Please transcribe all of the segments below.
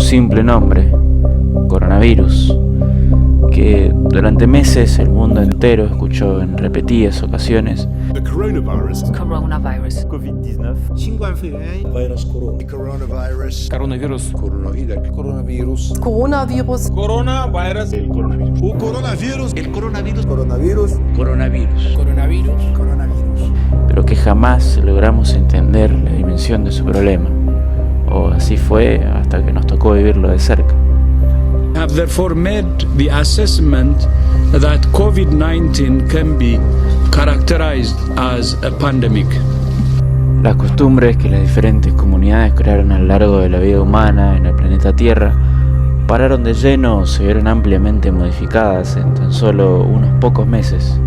simple nombre, coronavirus, que durante meses el mundo entero escuchó en repetidas ocasiones. The coronavirus. Coronavirus. COVID-19. Virus corona. Coronavirus. Coronavirus. Coronavirus. Coronavirus. Coronavirus. El coronavirus. O coronavirus. El coronavirus. Coronavirus. Coronavirus. Coronavirus. Coronavirus. Pero que jamás logramos entender la dimensión de su problema. O así fue hasta que nos tocó vivirlo de cerca. Have therefore made the assessment that COVID-19 can be characterized as a pandemic. Las costumbres que las diferentes comunidades crearon a lo largo de la vida humana en el planeta Tierra pararon de lleno o se vieron ampliamente modificadas en tan solo unos pocos meses.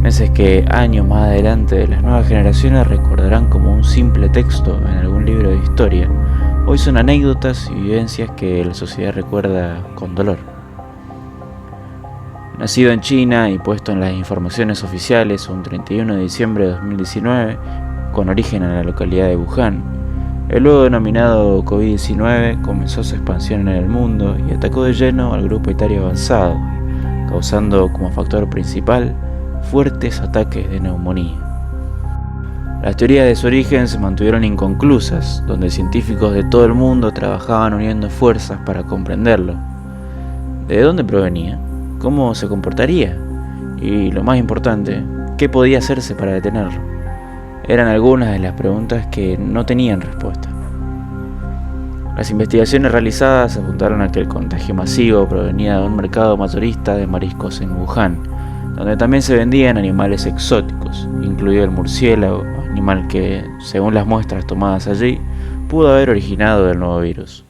Meses que años más adelante las nuevas generaciones recordarán como un simple texto en algún libro de historia. Hoy son anécdotas y vivencias que la sociedad recuerda con dolor. Nacido en China y puesto en las informaciones oficiales un 31 de diciembre de 2019, con origen en la localidad de Wuhan, el luego denominado COVID-19 comenzó su expansión en el mundo y atacó de lleno al grupo etario avanzado, causando como factor principal fuertes ataques de neumonía. Las teorías de su origen se mantuvieron inconclusas, donde científicos de todo el mundo trabajaban uniendo fuerzas para comprenderlo. ¿De dónde provenía? ¿Cómo se comportaría? Y lo más importante, ¿qué podía hacerse para detenerlo? Eran algunas de las preguntas que no tenían respuesta. Las investigaciones realizadas apuntaron a que el contagio masivo provenía de un mercado mayorista de mariscos en Wuhan, donde también se vendían animales exóticos, incluido el murciélago, animal que, según las muestras tomadas allí, pudo haber originado el nuevo virus.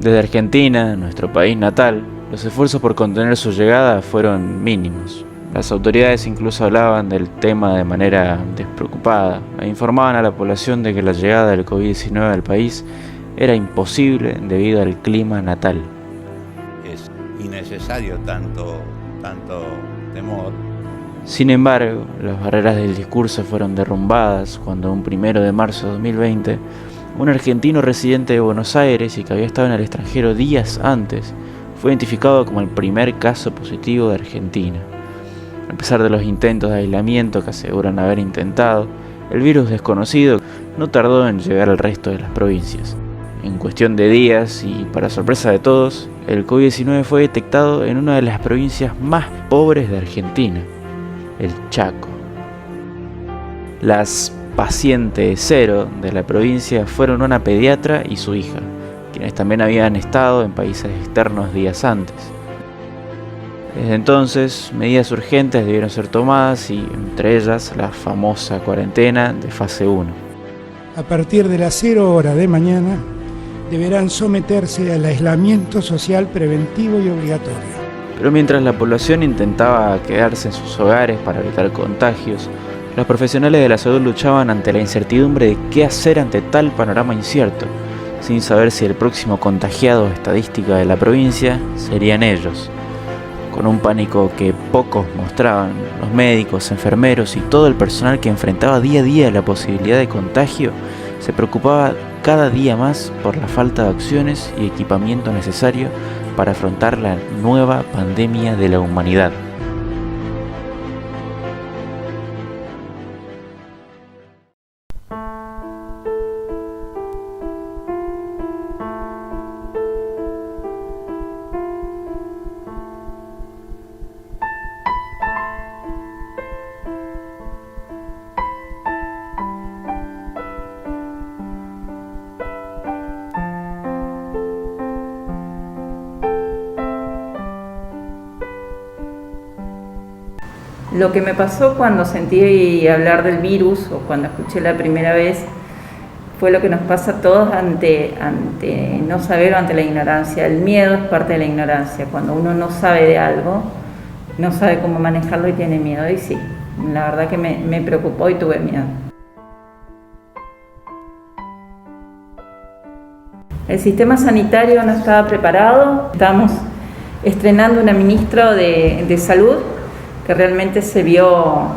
Desde Argentina, nuestro país natal, los esfuerzos por contener su llegada fueron mínimos. Las autoridades incluso hablaban del tema de manera despreocupada e informaban a la población de que la llegada del COVID-19 al país era imposible debido al clima natal. Es innecesario tanto temor. Sin embargo, las barreras del discurso fueron derrumbadas cuando un 1 de marzo de 2020, un argentino residente de Buenos Aires y que había estado en el extranjero días antes, fue identificado como el primer caso positivo de Argentina. A pesar de los intentos de aislamiento que aseguran haber intentado, el virus desconocido no tardó en llegar al resto de las provincias. En cuestión de días y para sorpresa de todos, el COVID-19 fue detectado en una de las provincias más pobres de Argentina, el Chaco. Las pacientes cero de la provincia fueron una pediatra y su hija, quienes también habían estado en países externos días antes. Desde entonces, medidas urgentes debieron ser tomadas y, entre ellas, la famosa cuarentena de fase 1. A partir de las 0 horas de mañana, deberán someterse al aislamiento social preventivo y obligatorio. Pero mientras la población intentaba quedarse en sus hogares para evitar contagios, los profesionales de la salud luchaban ante la incertidumbre de qué hacer ante tal panorama incierto, sin saber si el próximo contagiado estadística de la provincia serían ellos. Con un pánico que pocos mostraban, los médicos, enfermeros y todo el personal que enfrentaba día a día la posibilidad de contagio, se preocupaba cada día más por la falta de acciones y equipamiento necesario para afrontar la nueva pandemia de la humanidad. Lo que me pasó cuando sentí hablar del virus o cuando escuché la primera vez fue lo que nos pasa a todos ante no saber o ante la ignorancia. El miedo es parte de la ignorancia. Cuando uno no sabe de algo, no sabe cómo manejarlo y tiene miedo. Y sí, la verdad que me preocupó y tuve miedo. El sistema sanitario no estaba preparado. Estábamos estrenando una ministra de salud que realmente se vio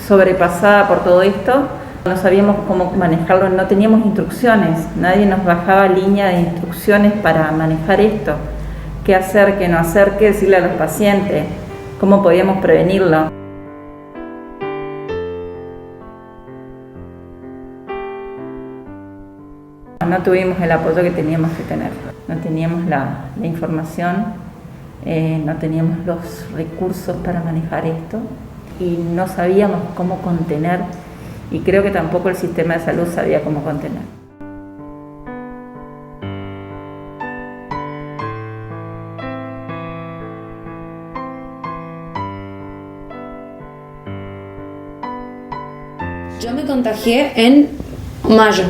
sobrepasada por todo esto, No sabíamos cómo manejarlo, no teníamos instrucciones, nadie nos bajaba línea de instrucciones para manejar esto. Qué hacer, qué no hacer, qué decirle a los pacientes, cómo podíamos prevenirlo. No tuvimos el apoyo que teníamos que tener, no teníamos la información, no teníamos los recursos para manejar esto y no sabíamos cómo contener, y creo que tampoco el sistema de salud sabía cómo contener. Yo me contagié en mayo.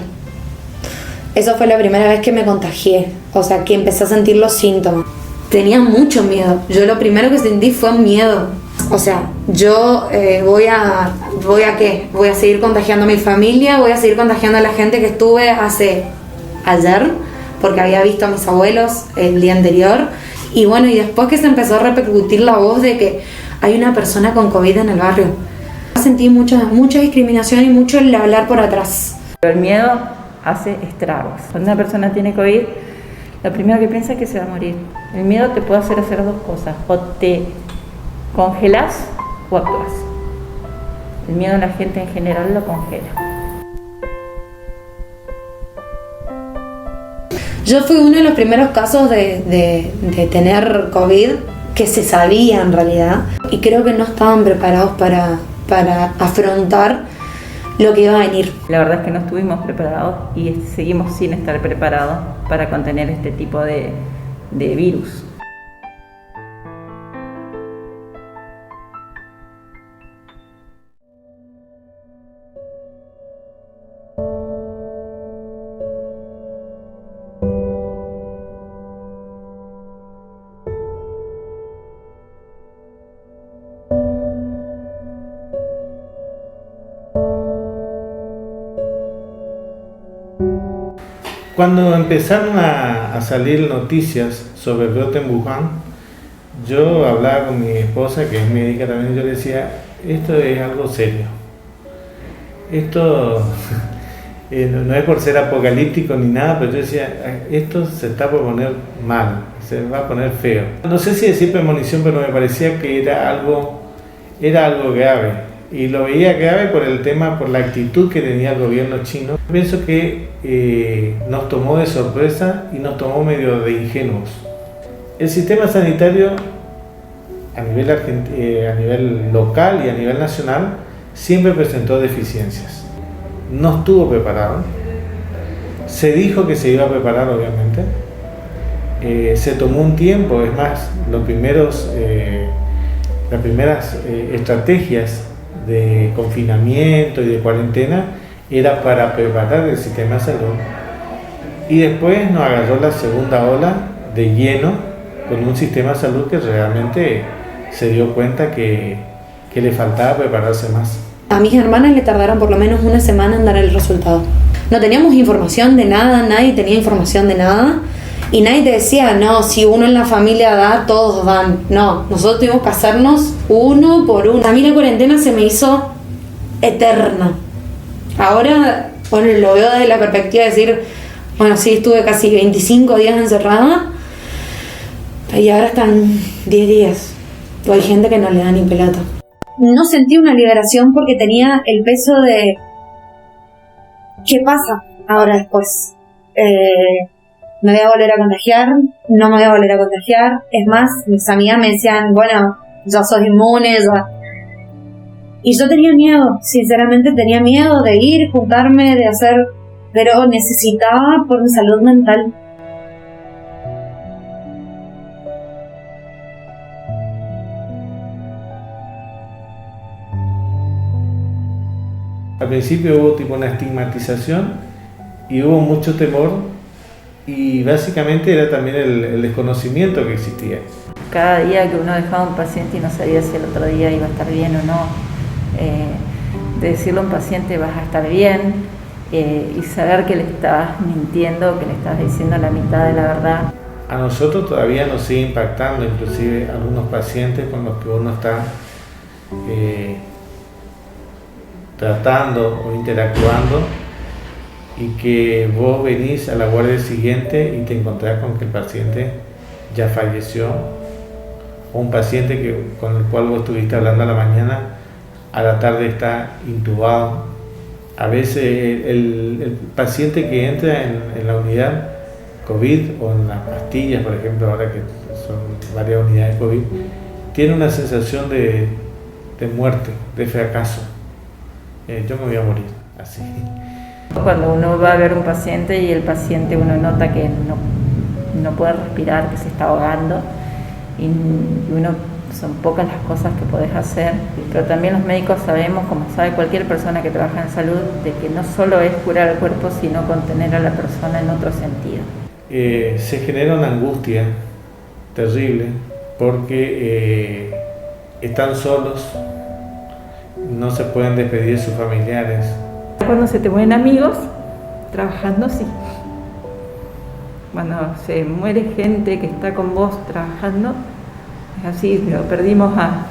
Esa fue la primera vez que me contagié, o sea, que empecé a sentir los síntomas. Tenía mucho miedo. Yo lo primero que sentí fue miedo. O sea, yo voy a ¿qué? Voy a seguir contagiando a mi familia, voy a seguir contagiando a la gente que estuve ayer, porque había visto a mis abuelos el día anterior. Y bueno, y después que se empezó a repercutir la voz de que hay una persona con COVID en el barrio. Sentí mucha discriminación y mucho el hablar por atrás. Pero el miedo hace estragos. Cuando una persona tiene COVID, lo primero que piensa es que se va a morir. El miedo te puede hacer dos cosas: o te congelas o actúas. El miedo a la gente en general lo congela. Yo fui uno de los primeros casos de tener COVID que se sabía en realidad, y creo que no estaban preparados para afrontar lo que iba a venir. La verdad es que no estuvimos preparados y seguimos sin estar preparados para contener este tipo de virus. Cuando empezaron a salir noticias sobre el brote en Wuhan, yo hablaba con mi esposa, que es médica también, y yo le decía, esto es algo serio. Esto no es por ser apocalíptico ni nada, pero yo decía, esto se está por poner mal, se va a poner feo. No sé si decir premonición, pero me parecía que era algo grave. Y lo veía grave por el tema, por la actitud que tenía el gobierno chino. Pienso que nos tomó de sorpresa y nos tomó medio de ingenuos. El sistema sanitario a nivel local y a nivel nacional siempre presentó deficiencias. No estuvo preparado. Se dijo que se iba a preparar, obviamente. Se tomó un tiempo, es más, las primeras estrategias de confinamiento y de cuarentena era para preparar el sistema de salud, y después nos agarró la segunda ola de lleno con un sistema de salud que realmente se dio cuenta que le faltaba prepararse más. A mis hermanas le tardaron por lo menos una semana en dar el resultado. No teníamos información de nada, nadie tenía información de nada, y nadie te decía, no, si uno en la familia da, todos dan. No, nosotros tuvimos que hacernos uno por uno. A mí la cuarentena se me hizo eterna. Ahora, bueno, lo veo desde la perspectiva de decir, bueno, sí, estuve casi 25 días encerrada, y ahora están 10 días. O hay gente que no le da ni pelota. No sentí una liberación porque tenía el peso de ¿qué pasa ahora después? ¿Me voy a volver a contagiar? ¿No me voy a volver a contagiar? Es más, mis amigas me decían, bueno, ya sos inmune, ya. Y yo tenía miedo, sinceramente tenía miedo de ir, juntarme, de hacer, pero necesitaba por mi salud mental. Al principio hubo tipo una estigmatización y hubo mucho temor, y básicamente era también el desconocimiento que existía. Cada día que uno dejaba a un paciente y no sabía si el otro día iba a estar bien o no, de decirle a un paciente vas a estar bien, y saber que le estabas mintiendo, que le estabas diciendo la mitad de la verdad. A nosotros todavía nos sigue impactando, inclusive algunos pacientes con los que uno está tratando o interactuando, y que vos venís a la guardia siguiente y te encontrás con que el paciente ya falleció, o un paciente con el cual vos estuviste hablando a la mañana, a la tarde está intubado. A veces el paciente que entra en la unidad COVID o en las pastillas, por ejemplo, ahora que son varias unidades COVID, tiene una sensación de muerte, de fracaso. Yo me voy a morir, así. Cuando uno va a ver un paciente y el paciente uno nota que no puede respirar, que se está ahogando, y uno, son pocas las cosas que podés hacer, pero también los médicos sabemos, como sabe cualquier persona que trabaja en salud, de que no solo es curar el cuerpo, sino contener a la persona en otro sentido. Se genera una angustia terrible porque están solos, no se pueden despedir de sus familiares. Cuando se te mueren amigos, trabajando sí. Cuando se muere gente que está con vos trabajando, es así. Perdimos a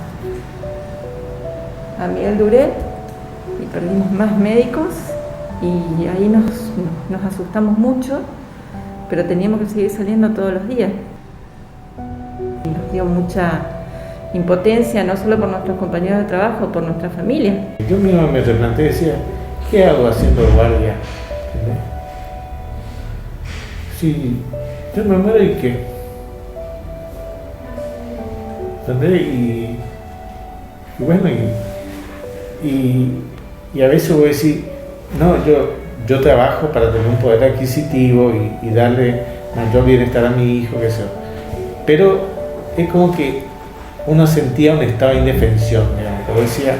Miguel Duret y perdimos más médicos, y ahí nos asustamos mucho, pero teníamos que seguir saliendo todos los días. Y nos dio mucha impotencia, no solo por nuestros compañeros de trabajo, por nuestra familia. Yo mismo me replanteé y decía, ¿qué hago haciendo guardia? ¿Entendés? Si yo me muero, ¿y qué? ¿Entendés? Y bueno, y a veces voy a decir, no, yo trabajo para tener un poder adquisitivo y darle mayor bienestar a mi hijo, qué sé yo. Pero es como que uno sentía un estado de indefensión, digamos, como decía,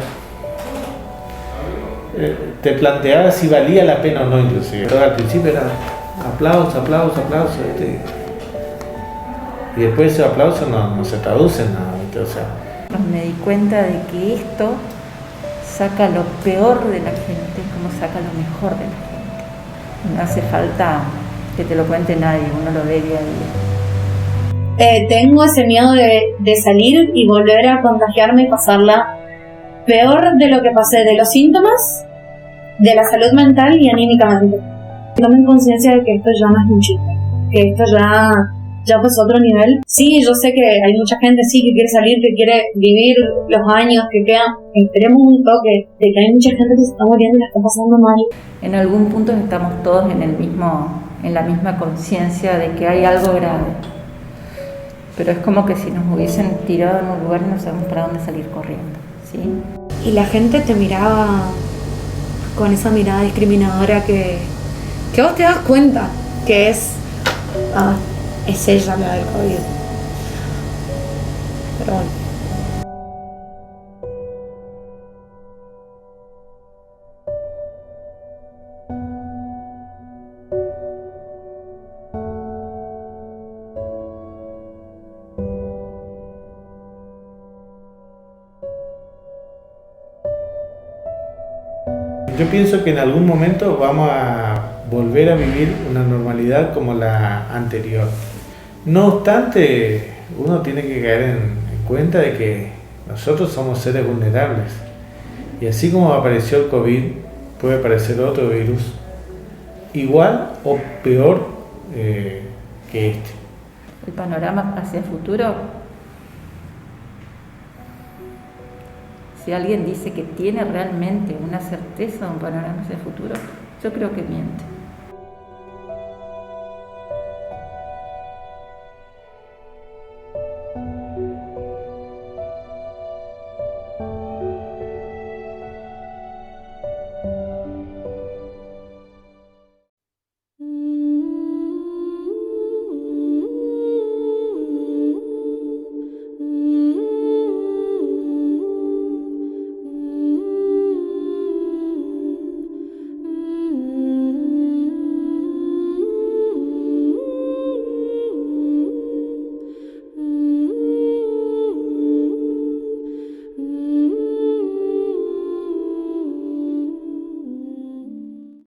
te planteaba si valía la pena o no, inclusive. Pero al principio era aplausos, y después ese aplauso no se traduce en nada. O sea, me di cuenta de que esto saca lo peor de la gente como saca lo mejor de la gente. No hace falta que te lo cuente nadie, uno lo ve día a día. Tengo ese miedo de salir y volver a contagiarme y pasarla peor de lo que pasé, de los síntomas, de la salud mental y anímicamente. Tomen conciencia de que esto ya no es un chiste, que esto ya pasó a otro nivel. Sí, yo sé que hay mucha gente sí que quiere salir, que quiere vivir los años que quedan. Esperemos un toque de que hay mucha gente que se está muriendo y la está pasando mal. En algún punto estamos todos en la misma conciencia de que hay algo grave. Pero es como que si nos hubiesen tirado en un lugar y no sabemos para dónde salir corriendo, ¿sí? Y la gente te miraba con esa mirada discriminadora que vos te das cuenta que es ella la del COVID. Pero bueno. Yo pienso que en algún momento vamos a volver a vivir una normalidad como la anterior. No obstante, uno tiene que caer en cuenta de que nosotros somos seres vulnerables. Y así como apareció el COVID, puede aparecer otro virus igual o peor que este. El panorama hacia el futuro, si alguien dice que tiene realmente una certeza de un panorama hacia el futuro, yo creo que miente.